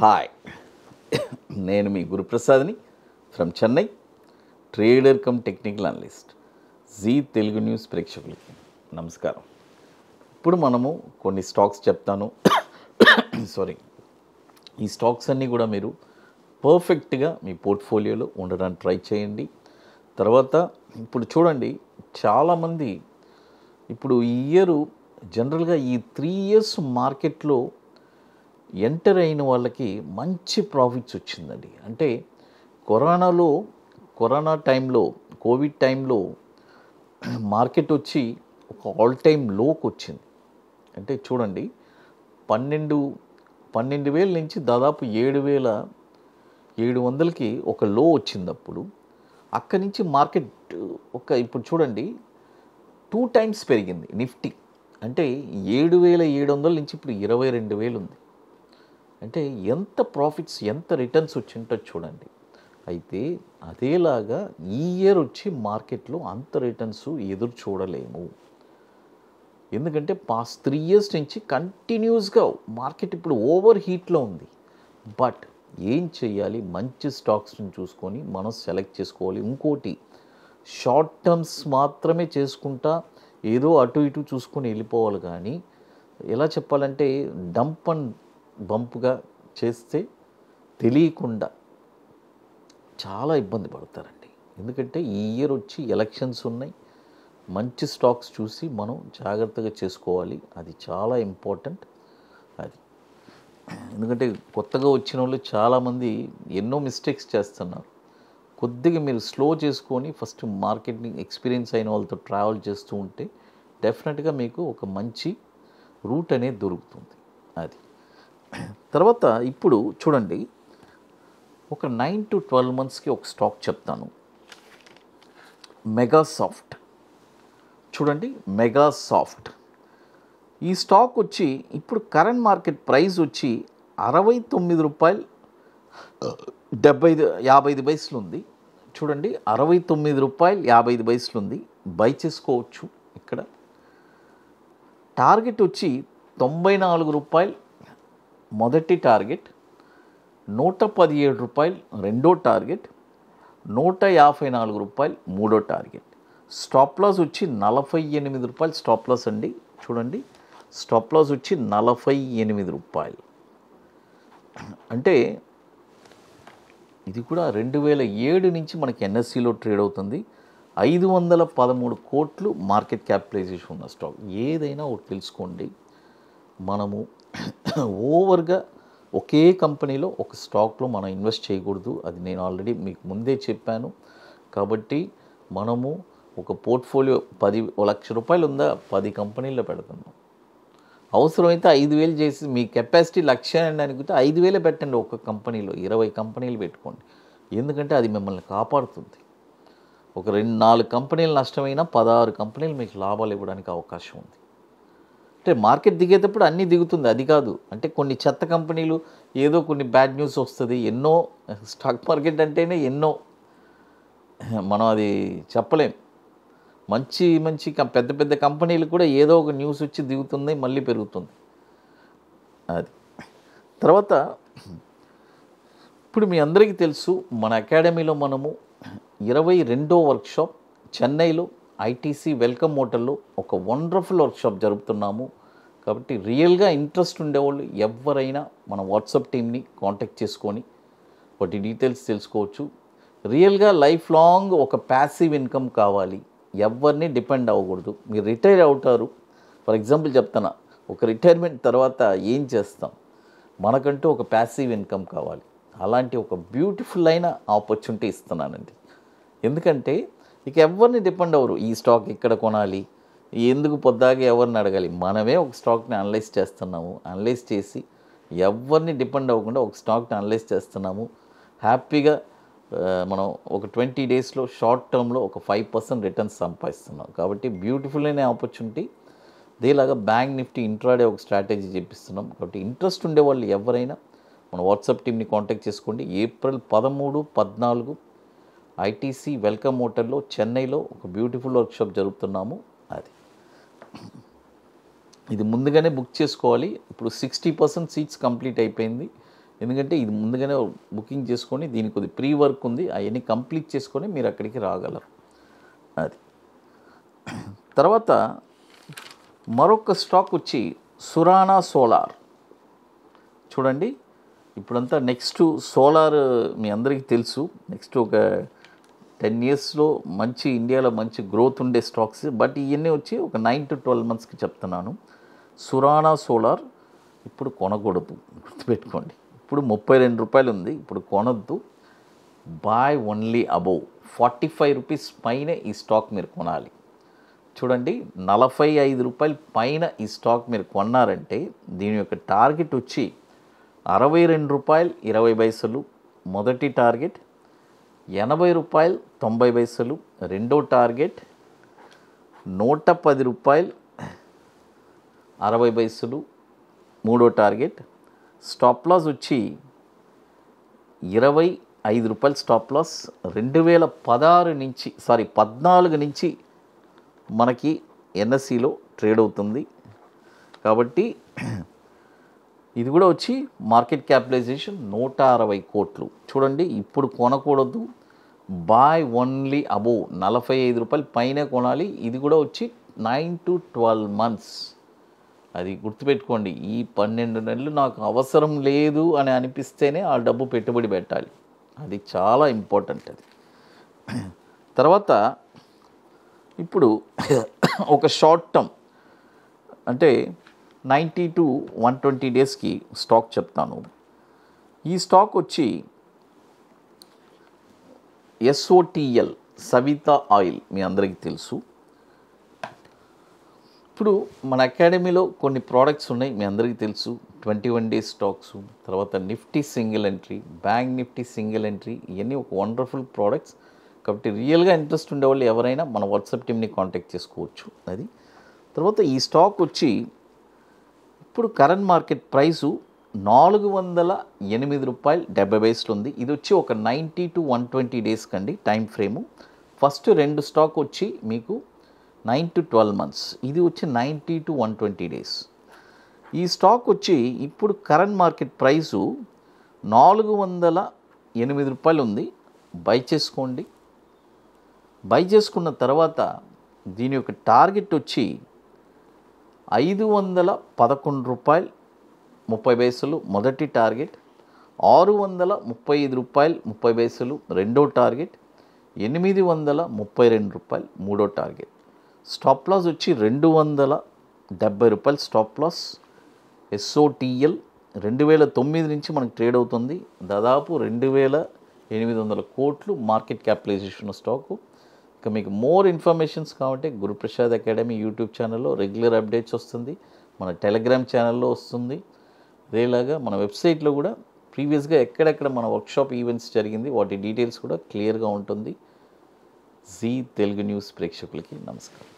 Hi, నేను మీ గురుప్రసాద్ని from Chennai, trader cum technical analyst. Zee Telugu news ప్రేక్షకులకి నమస్కారం. ఇప్పుడు మనము కొన్ని స్టాక్స్ చెప్తాను. సారీ, ఈ స్టాక్స్ అన్నీ కూడా మీరు పర్ఫెక్ట్గా మీ పోర్ట్ఫోలియోలో ఉండడానికి ట్రై చేయండి. తర్వాత ఇప్పుడు చూడండి, చాలామంది ఇప్పుడు ఈ ఇయరు జనరల్గా ఈ 3 years మార్కెట్లో ఎంటర్ అయిన వాళ్ళకి మంచి ప్రాఫిట్స్ వచ్చిందండి. అంటే కరోనా టైంలో, కోవిడ్ టైంలో మార్కెట్ వచ్చి ఒక ఆల్ టైమ్ లోకి వచ్చింది. అంటే చూడండి, 12,000 నుంచి దాదాపు 7,700కి ఒక లో వచ్చింది. అప్పుడు అక్కడి నుంచి మార్కెట్ ఇప్పుడు చూడండి 2 times పెరిగింది నిఫ్టీ. అంటే 7,700 నుంచి ఇప్పుడు 22,000 ఉంది. అంటే ఎంత ప్రాఫిట్స్, ఎంత రిటర్న్స్ వచ్చింటో చూడండి. అయితే అదేలాగా ఈ ఇయర్ వచ్చి మార్కెట్లో అంత రిటర్న్స్ ఎదురు చూడలేము. ఎందుకంటే పాస్ట్ 3 years నుంచి కంటిన్యూస్గా మార్కెట్ ఇప్పుడు ఓవర్ హీట్లో ఉంది. బట్ ఏం చేయాలి, మంచి స్టాక్స్ని చూసుకొని మనం సెలెక్ట్ చేసుకోవాలి. ఇంకోటి, షార్ట్ టర్మ్స్ మాత్రమే చేసుకుంటా ఏదో అటు ఇటు చూసుకొని వెళ్ళిపోవాలి. కానీ ఎలా చెప్పాలంటే డంప్ అండ్ బంప్గా చేస్తే తెలియకుండా చాలా ఇబ్బంది పడతారండి. ఎందుకంటే ఈ ఇయర్ వచ్చి ఎలక్షన్స్ ఉన్నాయి. మంచి స్టాక్స్ చూసి మనం జాగ్రత్తగా చేసుకోవాలి. అది చాలా ఇంపార్టెంట్. అది ఎందుకంటే కొత్తగా వచ్చిన వాళ్ళు చాలామంది ఎన్నో మిస్టేక్స్ చేస్తున్నారు. కొద్దిగా మీరు స్లో చేసుకొని ఫస్ట్ మార్కెట్ని ఎక్స్పీరియన్స్ అయిన వాళ్ళతో ట్రావెల్ చేస్తూ ఉంటే డెఫినెట్గా మీకు ఒక మంచి రూట్ అనేది దొరుకుతుంది. అది తర్వాత ఇప్పుడు చూడండి, ఒక 9 to 12 monthsకి ఒక స్టాక్ చెప్తాను. మెగాసాఫ్ట్. చూడండి, మెగాసాఫ్ట్ ఈ స్టాక్ వచ్చి ఇప్పుడు కరెంట్ మార్కెట్ ప్రైస్ వచ్చి ₹69.55 ఉంది. చూడండి, ₹69.55 ఉంది. బై చేసుకోవచ్చు. ఇక్కడ టార్గెట్ వచ్చి ₹94 మొదటి టార్గెట్, ₹117 రెండో టార్గెట్, ₹154 మూడో టార్గెట్. స్టాప్ లాస్ వచ్చి ₹48 స్టాప్ లాస్ అండి. చూడండి, స్టాప్ లాస్ వచ్చి ₹48. అంటే ఇది కూడా 2007 నుంచి మనకి ఎన్ఎస్సిలో ట్రేడ్ అవుతుంది. 513 కోట్లు మార్కెట్ క్యాపిటలైజేషన్ ఉన్న స్టాక్. ఏదైనా ఒకటి తెలుసుకోండి, మనము ఓవర్గా ఒకే కంపెనీలో ఒక స్టాక్లో మనం ఇన్వెస్ట్ చేయకూడదు. అది నేను ఆల్రెడీ మీకు ముందే చెప్పాను. కాబట్టి మనము ఒక పోర్ట్ఫోలియో ₹1,00,000 ఉందా, 10 కంపెనీల్లో పెడుతున్నాం. అవసరమైతే 5,000 చేసి మీ కెపాసిటీ 1,00,000 అని అనుకుంటే 5,000 పెట్టండి. ఒక కంపెనీలో 20 కంపెనీలు పెట్టుకోండి. ఎందుకంటే అది మిమ్మల్ని కాపాడుతుంది. ఒక 2-4 కంపెనీలు నష్టమైనా 16 కంపెనీలు మీకు లాభాలు ఇవ్వడానికి అవకాశం ఉంది. అంటే మార్కెట్ దిగేటప్పుడు అన్నీ దిగుతుంది, అది కాదు. అంటే కొన్ని చెత్త కంపెనీలు, ఏదో కొన్ని బ్యాడ్ న్యూస్ వస్తుంది. ఎన్నో స్టాక్ మార్కెట్ అంటేనే ఎన్నో, మనం అది చెప్పలేం. మంచి పెద్ద పెద్ద కంపెనీలు కూడా ఏదో ఒక న్యూస్ వచ్చి దిగుతుంది, మళ్ళీ పెరుగుతుంది. అది తర్వాత ఇప్పుడు మీ అందరికీ తెలుసు, మన అకాడమీలో మనము 22వ వర్క్షాప్ చెన్నైలో ఐటీసీ వెల్కమ్ హోటల్లో ఒక వండర్ఫుల్ వర్క్షాప్ జరుపుతున్నాము. కాబట్టి రియల్గా ఇంట్రెస్ట్ ఉండేవాళ్ళు ఎవరైనా మన వాట్సాప్ టీమ్ని కాంటాక్ట్ చేసుకొని వాటి డీటెయిల్స్ తెలుసుకోవచ్చు. రియల్గా లైఫ్ లాంగ్ ఒక ప్యాసివ్ ఇన్కమ్ కావాలి, ఎవరిని డిపెండ్ అవ్వకూడదు. మీరు రిటైర్ అవుతారు, ఫర్ ఎగ్జాంపుల్ చెప్తాను, ఒక రిటైర్మెంట్ తర్వాత ఏం చేస్తాం, మనకంటూ ఒక ప్యాసివ్ ఇన్కమ్ కావాలి. అలాంటి ఒక బ్యూటిఫుల్ అయిన ఆపర్చునిటీ ఇస్తున్నానండి. ఎందుకంటే ఇక ఎవరిని డిపెండ్ అవ్వరు. ఈ స్టాక్ ఇక్కడ కొనాలి, ఎందుకు పొద్దాగా ఎవరిని అడగాలి. మనమే ఒక స్టాక్ని అనలైజ్ చేస్తున్నాము. అనలైజ్ చేసి ఎవరిని డిపెండ్ అవ్వకుండా ఒక స్టాక్ని అనలైజ్ చేస్తున్నాము. హ్యాపీగా మనం ఒక 20 daysలో షార్ట్ టర్మ్లో ఒక 5% రిటర్న్స్ సంపాదిస్తున్నాం. కాబట్టి బ్యూటిఫుల్ అయిన ఆపర్చునిటీ. ఇదేలాగా బ్యాంక్ నిఫ్టీ ఇంట్రాడే ఒక స్ట్రాటజీ చెప్పిస్తున్నాం. కాబట్టి ఇంట్రెస్ట్ ఉండేవాళ్ళు ఎవరైనా మన వాట్సాప్ టీమ్ని కాంటాక్ట్ చేసుకోండి. ఏప్రిల్ 13, 14 ఐటీసీ వెల్కమ్ హోటల్లో చెన్నైలో ఒక బ్యూటిఫుల్ వర్క్షాప్ జరుపుతున్నాము. అది ఇది ముందుగానే బుక్ చేసుకోవాలి. ఇప్పుడు 60% సీట్స్ కంప్లీట్ అయిపోయింది. ఎందుకంటే ఇది ముందుగానే బుకింగ్ చేసుకొని దీనికి కొద్ది ప్రీ వర్క్ ఉంది, అవన్నీ కంప్లీట్ చేసుకొని మీరు అక్కడికి రాగలరు. అది తర్వాత మరొక స్టాక్ వచ్చి సురానా సోలార్. చూడండి, ఇప్పుడంతా నెక్స్ట్ సోలార్ మీ అందరికీ తెలుసు, నెక్స్ట్ ఒక 10 yearsలో మంచి ఇండియాలో మంచి గ్రోత్ ఉండే స్టాక్స్. బట్ ఇవన్నీ వచ్చి ఒక 9 to 12 monthsకి చెప్తున్నాను. సురానా సోలార్ ఇప్పుడు కొనకూడదు, గుర్తుపెట్టుకోండి. ఇప్పుడు 32 రూపాయలు ఉంది, ఇప్పుడు కొనొద్దు. బాయ్ ఓన్లీ అబౌవ్ 45 రూపీస్ పైన ఈ స్టాక్ మీరు కొనాలి. చూడండి, 45 రూపాయల పైన ఈ స్టాక్ మీరు కొన్నారంటే దీని యొక్క టార్గెట్ వచ్చి 62 రూపాయలు 20 పైసలు మొదటి టార్గెట్, 80 రూపాయలు 90 పైసలు రెండో టార్గెట్, 110 రూపాయలు 60 పైసలు మూడో టార్గెట్. స్టాప్ లాస్ వచ్చి 25 రూపాయలు స్టాప్ లాస్. 14 నుంచి మనకి ఎన్ఎస్సిలో ట్రేడ్ అవుతుంది. కాబట్టి ఇది కూడా వచ్చి మార్కెట్ క్యాపిటలైజేషన్ 160 కోట్లు. చూడండి, ఇప్పుడు కొనకూడదు, బాయ్ ఓన్లీ అబోవ్ 45 రూపాయలు పైన కొనాలి. ఇది కూడా వచ్చి 9 to 12 months. అది గుర్తుపెట్టుకోండి. ఈ 12 నెలలు నాకు అవసరం లేదు అని అనిపిస్తేనే ఆ డబ్బు పెట్టుబడి పెట్టాలి, అది చాలా ఇంపార్టెంట్. అది తర్వాత ఇప్పుడు ఒక షార్ట్ టర్మ్ అంటే 90 to 120 daysకి స్టాక్ చెప్తాను. ఈ స్టాక్ వచ్చి SOTL సవితా ఆయిల్ మీ అందరికీ తెలుసు. ఇప్పుడు మన అకాడమీలో కొన్ని ప్రోడక్ట్స్ ఉన్నాయి, మీ అందరికీ తెలుసు. 21 days స్టాక్స్, తర్వాత Nifty single entry, bank Nifty single entry, ఇవన్నీ ఒక వండర్ఫుల్ ప్రోడక్ట్స్. కాబట్టి రియల్గా ఇంట్రెస్ట్ ఉండేవాళ్ళు ఎవరైనా మన వాట్సాప్ టీమ్ని కాంటాక్ట్ చేసుకోవచ్చు. అది తర్వాత ఈ స్టాక్ వచ్చి ఇప్పుడు కరెంట్ మార్కెట్ ప్రైసు 408 రూపాయలు 70 పైసలు ఉంది. ఇది వచ్చి ఒక 90 to 120 days కండి టైం ఫ్రేము. ఫస్ట్ 2 స్టాక్ వచ్చి మీకు 9 to 12 months, ఇది వచ్చి 90 to 120 days. ఈ స్టాక్ వచ్చి ఇప్పుడు కరెంట్ మార్కెట్ ప్రైసు 408 రూపాయలు ఉంది. బై చేసుకోండి. బై చేసుకున్న తర్వాత దీని యొక్క టార్గెట్ వచ్చి 511 రూపాయలు 30 పైసలు మొదటి టార్గెట్, 635 రూపాయలు 30 పైసలు రెండో టార్గెట్, 832 రూపాయలు మూడో టార్గెట్. స్టాప్ లాస్ వచ్చి 270 రూపాయలు స్టాప్ లాస్. SOTL 2009 నుంచి మనకు ట్రేడ్ అవుతుంది. దాదాపు 2800 కోట్లు మార్కెట్ క్యాపిటలైజేషన్ స్టాకు. ఇక మీకు మోర్ ఇన్ఫర్మేషన్స్ కావాలంటే గురుప్రసాద్ అకాడమీ యూట్యూబ్ ఛానల్లో రెగ్యులర్ అప్డేట్స్ వస్తుంది, మన టెలిగ్రామ్ ఛానల్లో వస్తుంది. అదేలాగా మన వెబ్సైట్లో కూడా ప్రీవియస్గా ఎక్కడెక్కడ మన వర్క్షాప్ ఈవెంట్స్ జరిగింది వాటి డీటెయిల్స్ కూడా క్లియర్గా ఉంటుంది. జీ తెలుగు న్యూస్ ప్రేక్షకులకి నమస్కారం.